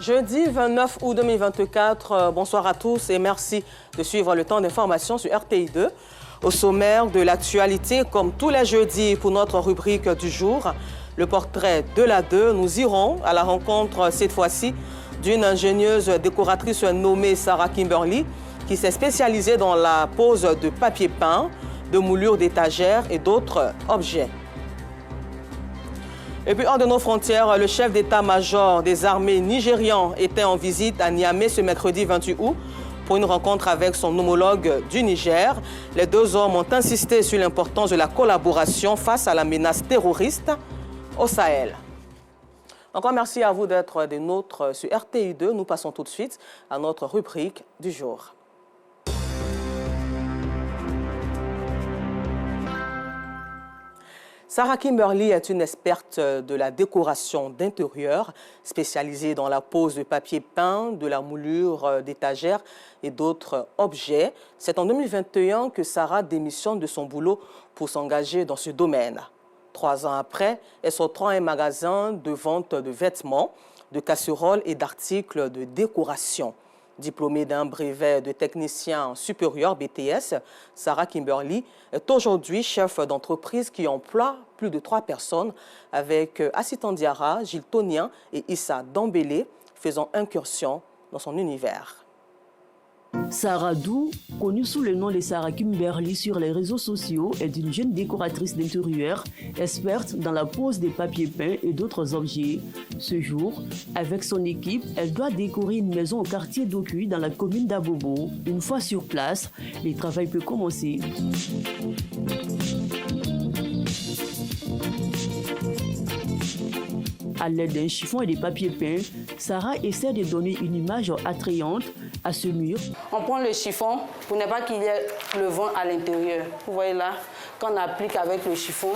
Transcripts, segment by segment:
Jeudi 29 août 2024, bonsoir à tous et merci de suivre le temps d'information sur RTI2. Au sommaire de l'actualité, comme tous les jeudis pour notre rubrique du jour, le portrait de la 2, nous irons à la rencontre cette fois-ci d'une ingénieuse décoratrice nommée Sarah Kimberly qui s'est spécialisée dans la pose de papier peint, de moulures d'étagères et d'autres objets. Et puis, hors de nos frontières, le chef d'état-major des armées nigérian était en visite à Niamey ce mercredi 28 août pour une rencontre avec son homologue du Niger. Les deux hommes ont insisté sur l'importance de la collaboration face à la menace terroriste au Sahel. Encore merci à vous d'être des nôtres sur RTI2. Nous passons tout de suite à notre rubrique du jour. Sarah Kimberly est une experte de la décoration d'intérieur, spécialisée dans la pose de papier peint, de la moulure d'étagères et d'autres objets. C'est en 2021 que Sarah démissionne de son boulot pour s'engager dans ce domaine. 3 ans après, elle se trouve un magasin de vente de vêtements, de casseroles et d'articles de décoration. Diplômée d'un brevet de technicien supérieur BTS, Sarah Kimberly est aujourd'hui chef d'entreprise qui emploie plus de 3 personnes avec Assitan Diarra, Gilles Tonien et Issa Dambélé, faisant incursion dans son univers. Sarah Dou, connue sous le nom de Sarah Kimberly sur les réseaux sociaux, est une jeune décoratrice d'intérieur, experte dans la pose des papiers peints et d'autres objets. Ce jour, avec son équipe, elle doit décorer une maison au quartier d'Okuy dans la commune d'Abobo. Une fois sur place, le travail peut commencer. À l'aide d'un chiffon et des papiers peints, Sarah essaie de donner une image attrayante à ce mur. On prend le chiffon pour ne pas qu'il y ait le vent à l'intérieur. Vous voyez là, quand on applique avec le chiffon,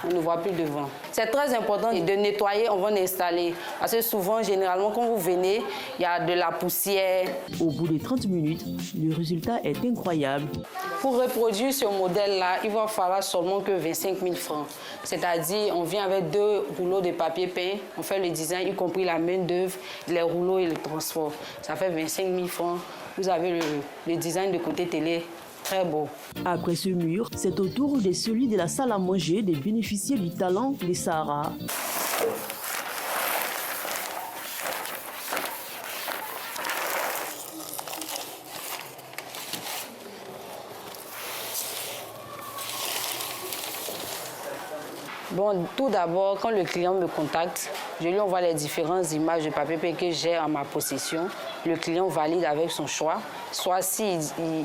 on ne voit plus de vent. C'est très important de nettoyer avant d'installer. Parce que souvent, généralement, quand vous venez, il y a de la poussière. Au bout de 30 minutes, le résultat est incroyable. Pour reproduire ce modèle-là, il va falloir seulement que 25 000 francs. C'est-à-dire, on vient avec 2 rouleaux de papier peint, on fait le design, y compris la main-d'œuvre, les rouleaux et le transport. Ça fait 25 000 francs. Vous avez le design de côté télé. Très beau. Après ce mur, c'est au tour de celui de la salle à manger de bénéficier du talent de Sarah. Bon, tout d'abord, quand le client me contacte, je lui envoie les différentes images de papier peint que j'ai en ma possession. Le client valide avec son choix. Soit s'il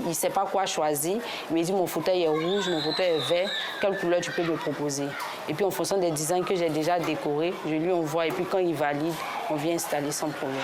ne sait pas quoi choisir, il me dit mon fauteuil est rouge, mon fauteuil est vert, quelle couleur tu peux me proposer. Et puis en fonction des designs que j'ai déjà décorés, je lui envoie et puis quand il valide, on vient installer sans problème.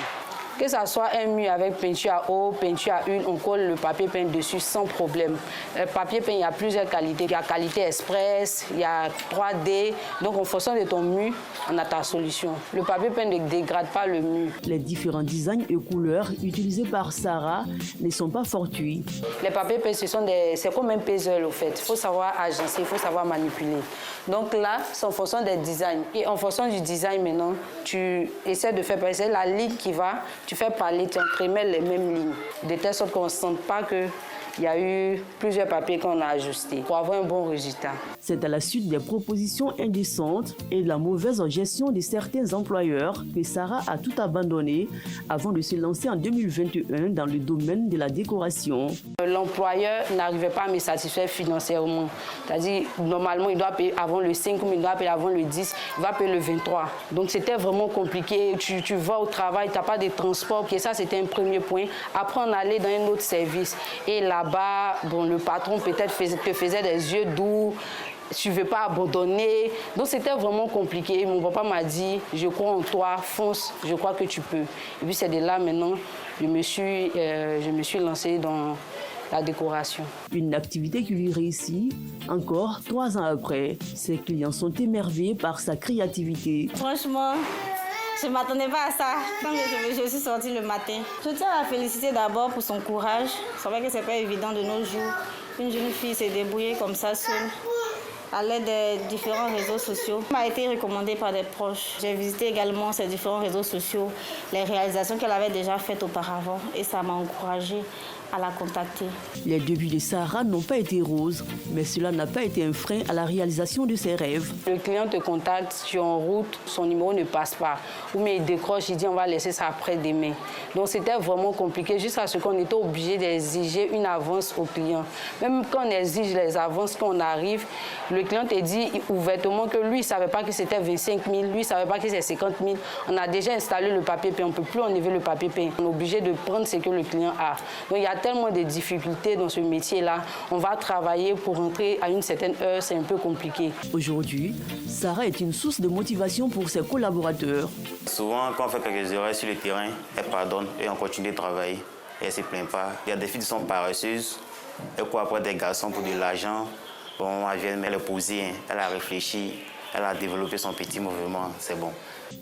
Que ce soit un mur avec peinture à eau, peinture à huile, on colle le papier peint dessus sans problème. Le papier peint, il y a plusieurs qualités. Il y a qualité express, il y a 3D. Donc, en fonction de ton mur, on a ta solution. Le papier peint ne dégrade pas le mur. Les différents designs et couleurs utilisés par Sarah ne sont pas fortuits. Les papiers peints, c'est comme un puzzle, au fait. Il faut savoir agencer, il faut savoir manipuler. Donc là, c'est en fonction des designs. Et en fonction du design, maintenant, tu essaies de faire passer la ligne qui va. Tu fais parler, tu entremêles les mêmes lignes, de telle sorte qu'on ne sente pas qu'il y a eu plusieurs papiers qu'on a ajustés pour avoir un bon résultat. C'est à la suite des propositions indécentes et de la mauvaise gestion de certains employeurs que Sarah a tout abandonné avant de se lancer en 2021 dans le domaine de la décoration. L'employeur n'arrivait pas à me satisfaire financièrement. C'est-à-dire, normalement, il doit payer avant le 5, mais il doit payer avant le 10, il va payer le 23. Donc, c'était vraiment compliqué. Tu vas au travail, tu n'as pas de transport. Et ça, c'était un premier point. Après, on allait dans un autre service. Et là-bas, bon, le patron peut-être te faisait des yeux doux. Tu ne veux pas abandonner. Donc, c'était vraiment compliqué. Mon papa m'a dit, je crois en toi, fonce, je crois que tu peux. Et puis, c'est de là, maintenant, je me suis lancée dans la décoration. Une activité qui lui réussit. Encore 3 ans après, ses clients sont émerveillés par sa créativité. Franchement, je ne m'attendais pas à ça quand je suis sortie le matin. Je tiens à la féliciter d'abord pour son courage. C'est vrai que ce n'est pas évident de nos jours. Une jeune fille s'est débrouillée comme ça seule. à l'aide des différents réseaux sociaux. Elle m'a été recommandée par des proches. J'ai visité également ces différents réseaux sociaux, les réalisations qu'elle avait déjà faites auparavant et ça m'a encouragée à la contacter. Les débuts de Sarah n'ont pas été roses, mais cela n'a pas été un frein à la réalisation de ses rêves. Le client te contacte, tu es en route, son numéro ne passe pas. Ou mais il décroche, il dit on va laisser ça après-demain. Donc c'était vraiment compliqué jusqu'à ce qu'on était obligé d'exiger une avance au client. Même quand on exige les avances, quand on arrive, le client te dit ouvertement que lui, il ne savait pas que c'était 25 000, lui, il ne savait pas que c'est 50 000. On a déjà installé le papier peint, on ne peut plus enlever le papier peint. On est obligé de prendre ce que le client a. Donc il y a tellement de difficultés dans ce métier-là. On va travailler pour rentrer à une certaine heure, c'est un peu compliqué. Aujourd'hui, Sarah est une source de motivation pour ses collaborateurs. Souvent, quand on fait quelques erreurs sur le terrain, elle pardonne et on continue de travailler. Et elle ne se plaint pas. Il y a des filles qui sont paresseuses. Elle court après des garçons pour de l'argent. Bon, elle vient, elle est posée, elle a réfléchi, elle a développé son petit mouvement, c'est bon.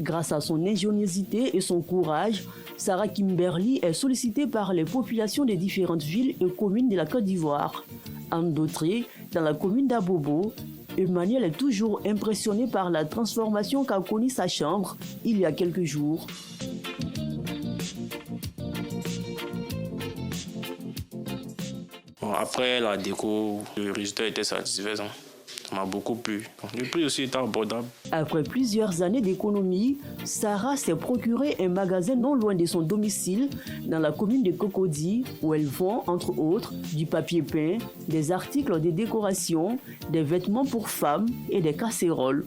Grâce à son ingéniosité et son courage, Sarah Kimberly est sollicitée par les populations des différentes villes et communes de la Côte d'Ivoire. En Dautré, dans la commune d'Abobo, Emmanuel est toujours impressionné par la transformation qu'a connue sa chambre il y a quelques jours. Bon, après la déco, le résultat était satisfaisant. Ça m'a beaucoup plu. Le prix aussi était abordable. Après plusieurs années d'économie, Sarah s'est procuré un magasin non loin de son domicile, dans la commune de Cocody, où elle vend, entre autres, du papier peint, des articles de décoration, des vêtements pour femmes et des casseroles.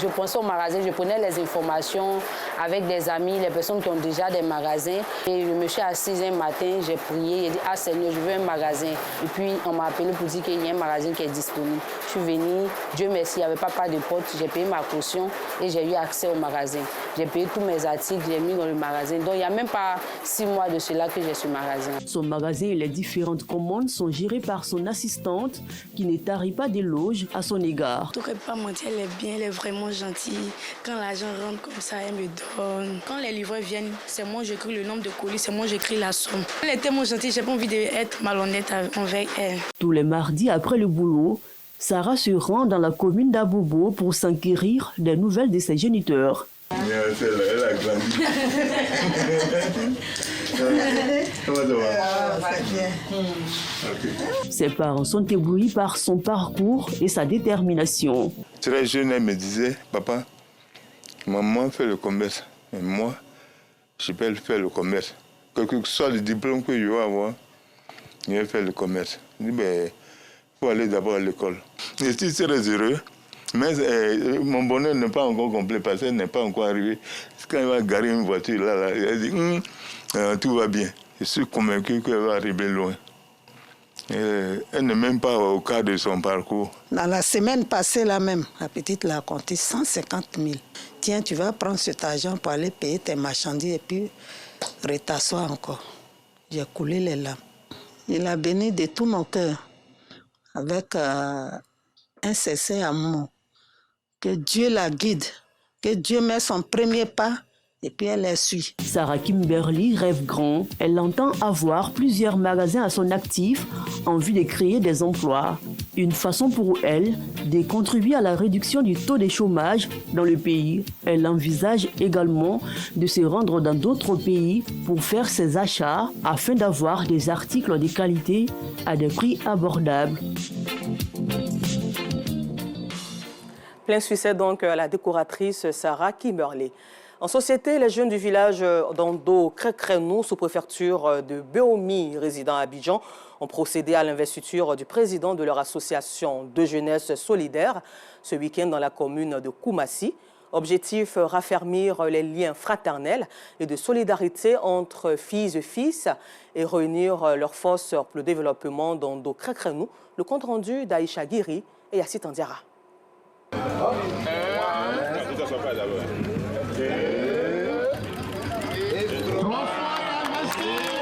Je pensais au magasin, je prenais les informations avec des amis, les personnes qui ont déjà des magasins. Et je me suis assise un matin, j'ai prié, j'ai dit « Ah Seigneur, je veux un magasin ». Et puis on m'a appelé pour dire qu'il y a un magasin qui est disponible. Je suis venue, Dieu merci, il n'y avait pas de porte, j'ai payé ma caution et j'ai eu accès au magasin. J'ai payé tous mes articles, j'ai mis dans le magasin. Donc il n'y a même pas 6 mois de cela que j'ai ce magasin. Son magasin et les différentes commandes sont gérées par son assistante qui ne tarit pas d'éloges à son égard. Je ne pas mentir, elle est bien, elle est vraiment gentille. Quand l'argent rentre comme ça, elle me donne. Quand les livreurs viennent, c'est moi j'écris le nombre de colis, c'est moi j'écris la somme. Elle est tellement gentille, j'ai pas envie d'être malhonnête avec elle. Tous les mardis après le boulot, Sarah se rend dans la commune d'Abobo pour s'enquérir des nouvelles de ses géniteurs. Elle a grandi. Ses parents sont éblouis par son parcours et sa détermination. Très jeune, elle me disait, papa, maman fait le commerce, et moi, je peux faire le commerce. Quel que soit le diplôme que je vais avoir, je vais faire le commerce. Je dis, ben, il faut aller d'abord à l'école. Je suis très heureux, mais mon bonheur n'est pas encore complet parce qu'elle n'est pas encore arrivée. Quand elle va garer une voiture, là, elle dit, tout va bien. Je suis convaincu qu'elle va arriver loin. Elle n'est même pas au quart de son parcours. Dans la semaine passée, là même, la petite l'a compté 150 000. Tiens, tu vas prendre cet argent pour aller payer tes marchandises et puis t'asseoir encore. J'ai coulé les larmes. Il a béni de tout mon cœur avec un sincère amour. Que Dieu la guide, que Dieu met son premier pas. Et puis elle les suit. Sarah Kimberly rêve grand. Elle entend avoir plusieurs magasins à son actif en vue de créer des emplois. Une façon pour elle de contribuer à la réduction du taux de chômage dans le pays. Elle envisage également de se rendre dans d'autres pays pour faire ses achats afin d'avoir des articles de qualité à des prix abordables. Plein succès donc à la décoratrice Sarah Kimberly. En société, les jeunes du village d'Ando-Crécrenou, sous-préfecture de Béomi, résidant à Abidjan, ont procédé à l'investiture du président de leur association de jeunesse solidaire ce week-end dans la commune de Koumassi. Objectif, raffermir les liens fraternels et de solidarité entre filles et fils et réunir leurs forces pour le développement d'Ando-Crécrenou. Le compte-rendu d'Aïcha Guiri et Yassit Andiara.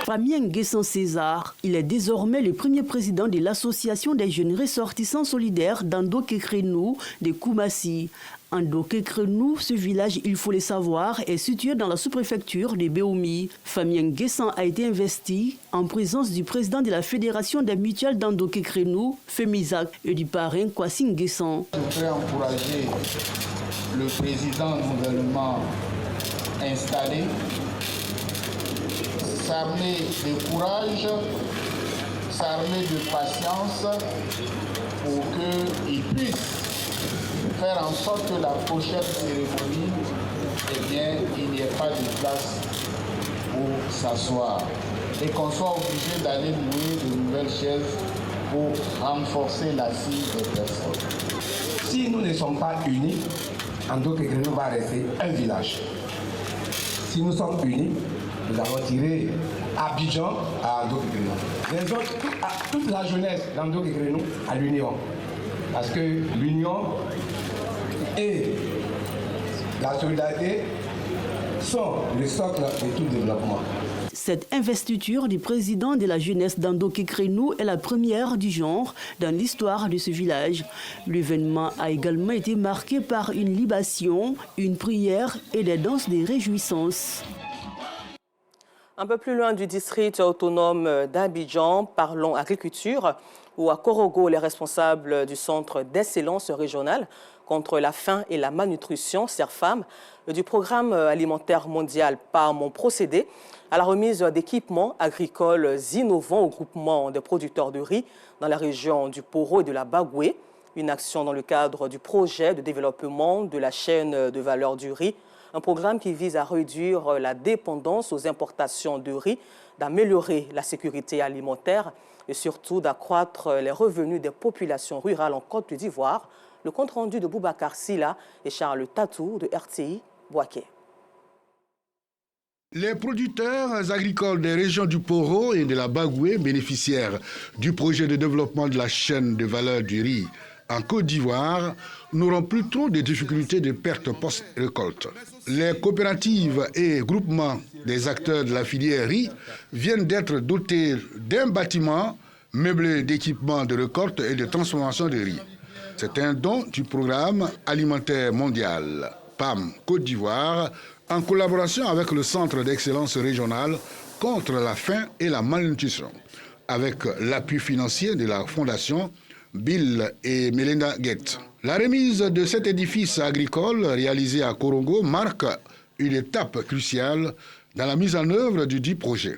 Famien Nguessan César, il est désormais le premier président de l'association des jeunes ressortissants solidaires d'Andoké-Krenou de Koumassi. Andoké-Krenou, ce village, il faut le savoir, est situé dans la sous-préfecture de Béoumi. Famien Nguessan a été investi en présence du président de la Fédération des mutuelles d'Andoké-Krenou, Femisac, et du parrain Kwasi Nguessan. Je voudrais encourager le président nouvellement installé, s'armer de courage, s'armer de patience pour qu'il puisse faire en sorte que la prochaine cérémonie, eh bien, il n'y ait pas de place pour s'asseoir et qu'on soit obligé d'aller louer de nouvelles chaises pour renforcer l'assise des personnes. Si nous ne sommes pas unis, Andoké-Krenou va rester un village. Si nous sommes unis, nous allons tirer Abidjan à Andoké-Krenou. Toute la jeunesse d'Andoké-Krenou à l'union. Parce que l'union et la solidarité sont le socle de tout développement. Cette investiture du président de la jeunesse d'Andoké-Krenou est la première du genre dans l'histoire de ce village. L'événement a également été marqué par une libation, une prière et des danses de réjouissance. Un peu plus loin du district autonome d'Abidjan, parlons agriculture, où à Korogo, les responsables du Centre d'excellence régionale contre la faim et la malnutrition, CERFAM, du programme alimentaire mondial PAM ont procédé à la remise d'équipements agricoles innovants au groupement des producteurs de riz dans la région du Poro et de la Bagoué. Une action dans le cadre du projet de développement de la chaîne de valeur du riz. Un programme qui vise à réduire la dépendance aux importations de riz, d'améliorer la sécurité alimentaire et surtout d'accroître les revenus des populations rurales en Côte d'Ivoire. Le compte-rendu de Boubacar Silla et Charles Tatou de RTI Boaké. Les producteurs agricoles des régions du Poro et de la Bagoué, bénéficiaires du projet de développement de la chaîne de valeur du riz en Côte d'Ivoire, n'auront plus trop de difficultés de perte post-récolte. Les coopératives et groupements des acteurs de la filière riz viennent d'être dotés d'un bâtiment meublé d'équipements de récolte et de transformation de riz. C'est un don du programme alimentaire mondial PAM Côte d'Ivoire en collaboration avec le Centre d'excellence régionale contre la faim et la malnutrition, avec l'appui financier de la Fondation Bill et Melinda Gates. La remise de cet édifice agricole réalisé à Korogo marque une étape cruciale dans la mise en œuvre du dit projet.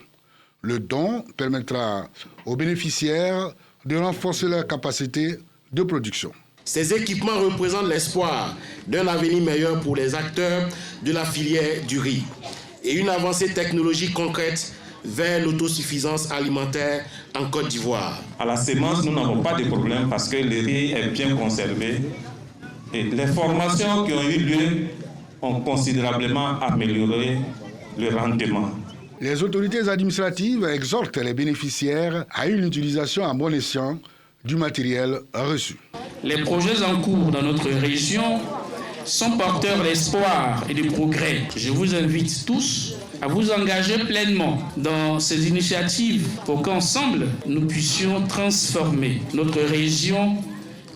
Le don permettra aux bénéficiaires de renforcer leur capacité de production. Ces équipements représentent l'espoir d'un avenir meilleur pour les acteurs de la filière du riz et une avancée technologique concrète vers l'autosuffisance alimentaire en Côte d'Ivoire. À la sémence, nous n'avons pas de problème parce que le riz est bien conservé et les formations qui ont eu lieu ont considérablement amélioré le rendement. Les autorités administratives exhortent les bénéficiaires à une utilisation à bon escient du matériel reçu. Les projets en cours dans notre région sont porteurs d'espoir et de progrès. Je vous invite tous à vous engager pleinement dans ces initiatives pour qu'ensemble, nous puissions transformer notre région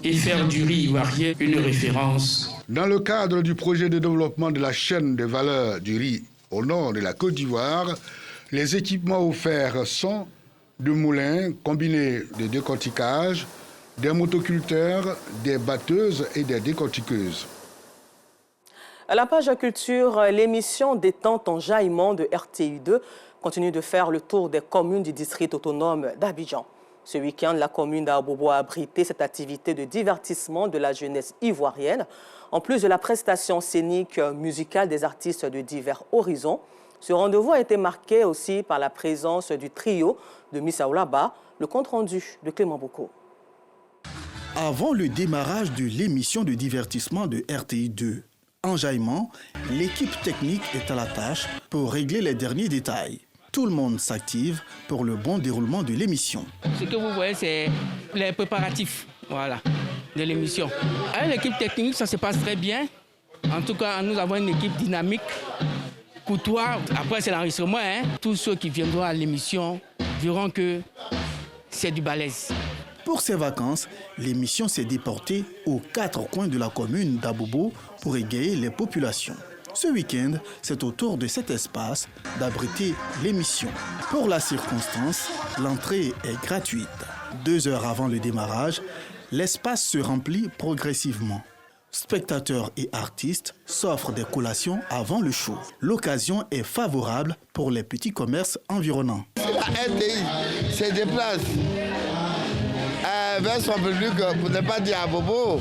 et faire du riz ivoirien une référence. Dans le cadre du projet de développement de la chaîne de valeur du riz au nord de la Côte d'Ivoire, les équipements offerts sont des moulins combinés de décortiquage, des motoculteurs, des batteuses et des décortiqueuses. À la page culture, l'émission Détente en jaillement de RTI2 continue de faire le tour des communes du district autonome d'Abidjan. Ce week-end, la commune d'Abobo a abrité cette activité de divertissement de la jeunesse ivoirienne. En plus de la prestation scénique musicale des artistes de divers horizons, ce rendez-vous a été marqué aussi par la présence du trio de Missa Oulaba, le compte-rendu de Clément Boko. Avant le démarrage de l'émission de divertissement de RTI2, Enjaillement, l'équipe technique est à la tâche pour régler les derniers détails. Tout le monde s'active pour le bon déroulement de l'émission. Ce que vous voyez, c'est les préparatifs de l'émission. Avec l'équipe technique, ça se passe très bien. En tout cas, nous avons une équipe dynamique courtois. Après, c'est l'enregistrement. Tous ceux qui viendront à l'émission verront que c'est du balèze. Pour ces vacances, l'émission s'est déportée aux 4 coins de la commune d'Abobo pour égayer les populations. Ce week-end, c'est au tour de cet espace d'abriter l'émission. Pour la circonstance, l'entrée est gratuite. 2 heures avant le démarrage, l'espace se remplit progressivement. Spectateurs et artistes s'offrent des collations avant le show. L'occasion est favorable pour les petits commerces environnants. La RTI se déplace vers son public, pour ne pas dire à Bobo.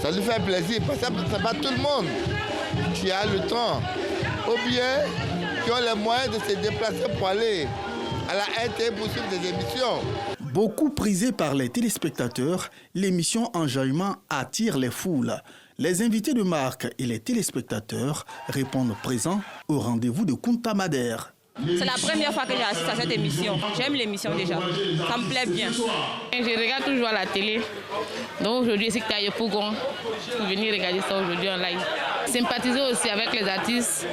Ça lui fait plaisir parce que ce n'est pas tout le monde qui a le temps ou bien qui ont les moyens de se déplacer pour aller à la RTI pour suivre des émissions. Beaucoup prisée par les téléspectateurs, l'émission Enjaillement attire les foules. Les invités de marque et les téléspectateurs répondent présents au rendez-vous de Kunta Madère. C'est la première fois que j'assiste à cette émission. J'aime l'émission déjà. Ça me plaît bien. Je regarde toujours à la télé. Donc aujourd'hui, c'est que tu as pour venir regarder ça aujourd'hui en live. Sympathiser aussi avec les artistes,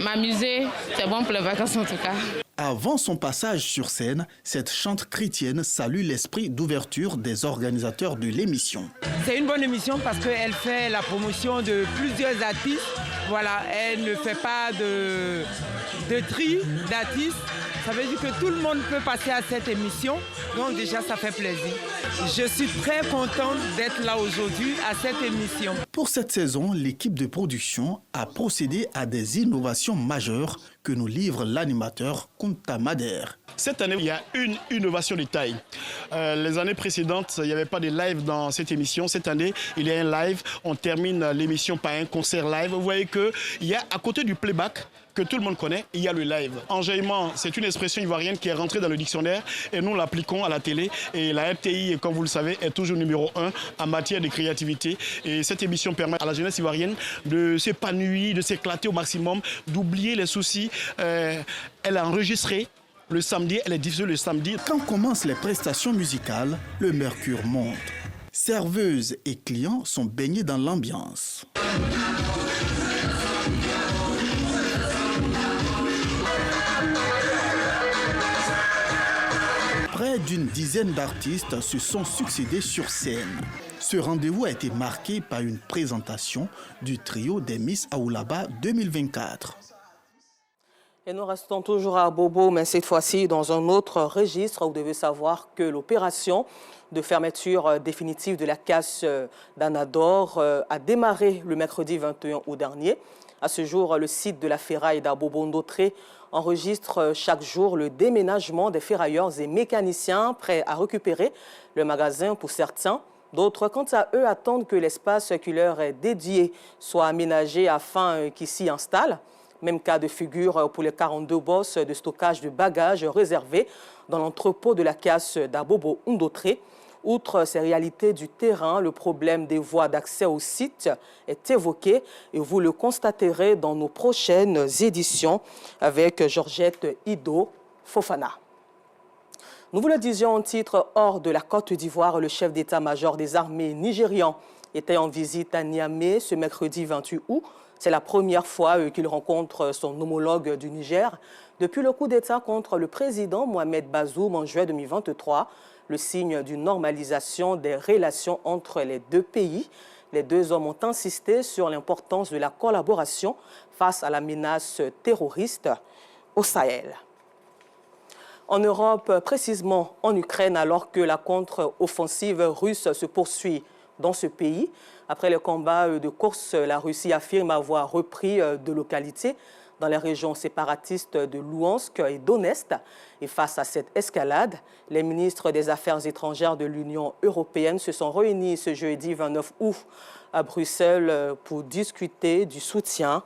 m'amuser, c'est bon pour les vacances en tout cas. Avant son passage sur scène, cette chante chrétienne salue l'esprit d'ouverture des organisateurs de l'émission. C'est une bonne émission parce qu'elle fait la promotion de plusieurs artistes. Voilà, elle ne fait pas de tri d'artistes. Ça veut dire que tout le monde peut passer à cette émission. Donc déjà, ça fait plaisir. Je suis très contente d'être là aujourd'hui à cette émission. Pour cette saison, l'équipe de production a procédé à des innovations majeures que nous livre l'animateur Kunta Madère. Cette année, il y a une innovation de taille. Les années précédentes, il n'y avait pas de live dans cette émission. Cette année, il y a un live. On termine l'émission par un concert live. Vous voyez qu'il y a à côté du playback, que tout le monde connaît, il y a le live. Enjaillement, c'est une expression ivoirienne qui est rentrée dans le dictionnaire et nous l'appliquons à la télé. Et la RTI, comme vous le savez, est toujours numéro 1 en matière de créativité. Et cette émission permet à la jeunesse ivoirienne de s'épanouir, de s'éclater au maximum, d'oublier les soucis. Elle a enregistré le samedi, elle est diffusée le samedi. Quand commencent les prestations musicales, le mercure monte. Serveuses et clients sont baignés dans l'ambiance. Près d'une dizaine d'artistes se sont succédés sur scène. Ce rendez-vous a été marqué par une présentation du trio des Miss Aoulaba 2024. Et nous restons toujours à Bobo, mais cette fois-ci dans un autre registre. Vous devez savoir que l'opération de fermeture définitive de la casse d'Anador a démarré le mercredi 21 août dernier. À ce jour, le site de la ferraille d'Abobo-Ndotré enregistre chaque jour le déménagement des ferrailleurs et mécaniciens prêts à récupérer le magasin pour certains. D'autres, quant à eux, attendent que l'espace qui leur est dédié soit aménagé afin qu'ils s'y installent. Même cas de figure pour les 42 bosses de stockage de bagages réservés dans l'entrepôt de la casse d'Abobo-Ndotré. Outre ces réalités du terrain, le problème des voies d'accès au site est évoqué et vous le constaterez dans nos prochaines éditions avec Georgette Ido Fofana. Nous vous le disions en titre, hors de la Côte d'Ivoire, le chef d'état-major des armées nigérians était en visite à Niamey ce mercredi 28 août. C'est la première fois qu'il rencontre son homologue du Niger depuis le coup d'État contre le président Mohamed Bazoum en juin 2023, le signe d'une normalisation des relations entre les deux pays. Les deux hommes ont insisté sur l'importance de la collaboration face à la menace terroriste au Sahel. En Europe, précisément en Ukraine, alors que la contre-offensive russe se poursuit dans ce pays, après les combats de course, la Russie affirme avoir repris de localités dans les régions séparatistes de Louhansk et Donetsk. Et face à cette escalade, les ministres des Affaires étrangères de l'Union européenne se sont réunis ce jeudi 29 août à Bruxelles pour discuter du soutien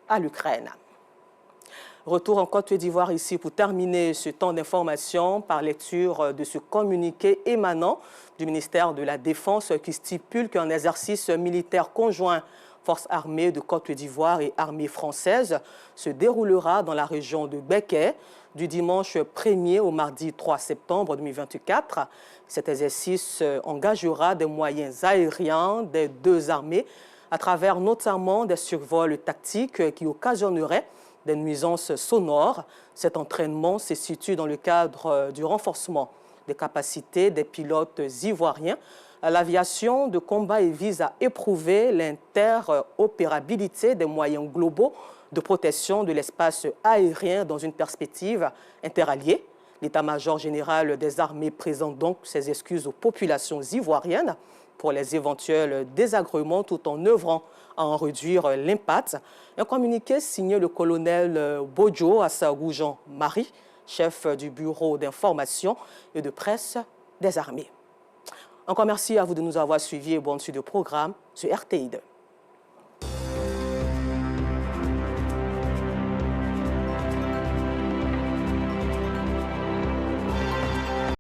à l'Ukraine. Retour en Côte d'Ivoire ici pour terminer ce temps d'information par lecture de ce communiqué émanant du ministère de la Défense qui stipule qu'un exercice militaire conjoint Forces armées de Côte d'Ivoire et armée française se déroulera dans la région de Békay du dimanche 1er au mardi 3 septembre 2024. Cet exercice engagera des moyens aériens des deux armées à travers notamment des survols tactiques qui occasionneraient des nuisances sonores. Cet entraînement se situe dans le cadre du renforcement des capacités des pilotes ivoiriens à l'aviation de combat et vise à éprouver l'interopérabilité des moyens globaux de protection de l'espace aérien dans une perspective interalliée. L'état-major général des armées présente donc ses excuses aux populations ivoiriennes pour les éventuels désagréments tout en œuvrant à en réduire l'impact. Un communiqué signé le colonel Bojo Assagou Jean-Marie, chef du bureau d'information et de presse des armées. Encore merci à vous de nous avoir suivis et bonne suite de programme sur RTI2.